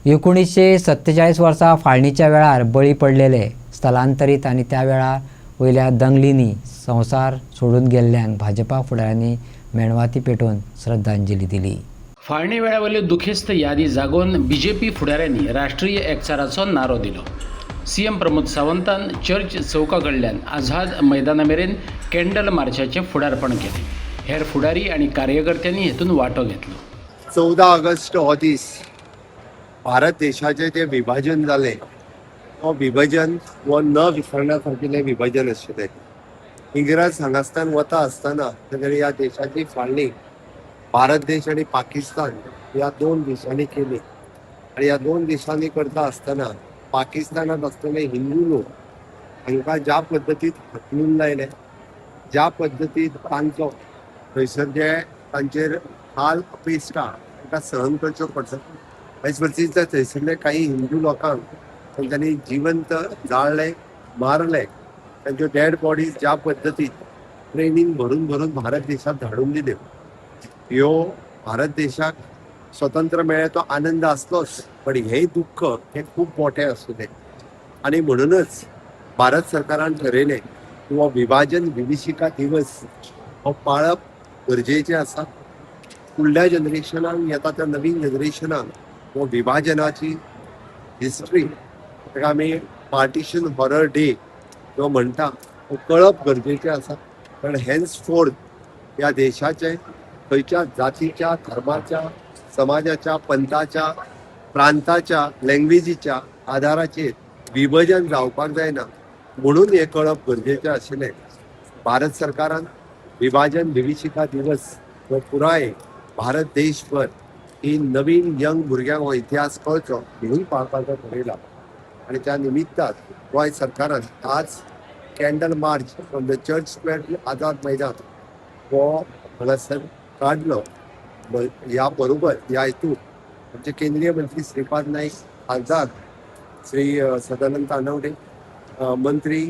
1947 वर्सा फाळणीच्या वेळार बळी पडलेले स्थलांतरीत आनी त्या वेळा वयल्या दंगलींनी संवसार सोडून गेल्ल्यांक भाजपा फुडाऱ्यांनी मेणवाती पेटोवन श्रद्धांजली दिली। फाळणी वेळावयल्यो दुखेस्त यादी जागोवन बीजेपी फुडाऱ्यांनी राष्ट्रीय एकचाराचो नारो दिलो। सीएम प्रमोद सावंतान चर्च चौका कडल्यान आझाद मैदाना मेरेन कॅन्डल मार्चाचें फुडारपण केलें। हेर फुडारी आनी कार्यकर्त्यांनी हेतून वांटो घेतलो। 14 ऑगस्ट हो दीस भारत देशाचें जें विभाजन जालें तो विभाजन वो न विसरण्यासारकेलें विभाजन आशिल्लें। इंग्रज हांगासल्यान वता आसतना ह्या देशाची फाळणी भारत देश आनी पाकिस्तान ह्या दोन देशांनी केली आनी ह्या दोन देशांनी करता आसतना पाकिस्तानात असलेले हिंदू लोक हांकां ज्या पद्दतीन हाकलून लायले, ज्या पद्दतीन तांचो थंयसर जे तांचेर हाल अपेश्टा तांकां सहन करच्यो पडटा। हेच पद्दतीन थंयसरले काही हिंदू लोकांक तांच्यांनी जिवंत जाळले, मारले, तांच्यो डेड बॉडीज ज्या पद्दतीन ट्रेनीन भरून भरून भारत देशात धाडून दिल्यो, ह्यो भारत देशाक स्वतंत्र मेळ्ळे तो आनंद आसलोच, पण हे दुःख हे खूप मोठे आसुलें आनी म्हणूनच भारत सरकारान ठरयलें की हो विभाजन विभीषिका दिवस हो पाळप गरजेचें आसा। फुडल्या जनरेशनाक येता त्या नवीन जनरेशनाक हो विभाजनाची हिस्ट्री ताका आमी पार्टिशन हॉरर डे जो म्हणटा हो कळप गरजेचें आसा। कारण हेन्स फोर्थ ह्या देशाचे खंयच्या जातीच्या, धर्माच्या, समाजाच्या, पंथाच्या, प्रांताच्या, लँग्वेजीच्या आधाराचेर विभाजन जावपाक जायना म्हणून हे कळप गरजेचें आशिल्लें। भारत सरकारान विभाजन विभीषिका दिवस हो पुराय भारत देशभर ही नवीन यंग भुरग्यांक हो इतिहास कळचो म्हणून पाळपाचो ठरयला आनी त्या निमित्तान गोंय सरकारान आज candle March from the church square two Azad Maidan हो हांगासर काडलो। ह्या बरोबर ह्या हेतून आमचे केंद्रीय मंत्री श्रीपाद नाईक, खासदार श्री सदानंद तानवडे, मंत्री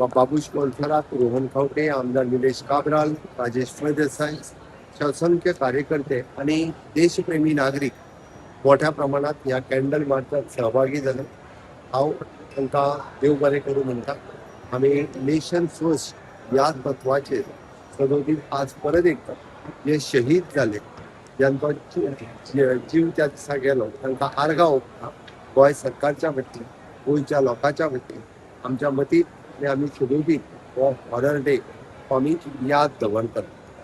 बाबूश मोलकरात, रोहन खंवटे, आमदार निलेश काब्राल, राजेश फळदेसाय अशे असंख्य कार्यकर्ते आणि देशप्रेमी नागरिक मोठ्या प्रमाणात ह्या कॅन्डल मार्चात सहभागी जाले। हांव तांकां देव बरें करूं म्हणटा। आमी नेशन फर्स्ट ह्या तत्वाचेर सदोदीत आज परत एकदा जे शहीद जाले, ज्यांचो जीव त्या दिसा गेलो, तांकां आर्गां ओंपता गोंय सरकारच्या वतीन, गोंयच्या लोकांच्या वतीन आमच्या मतींत आमी सदोदीत हो हॉरर डे आमी याद दवरतात।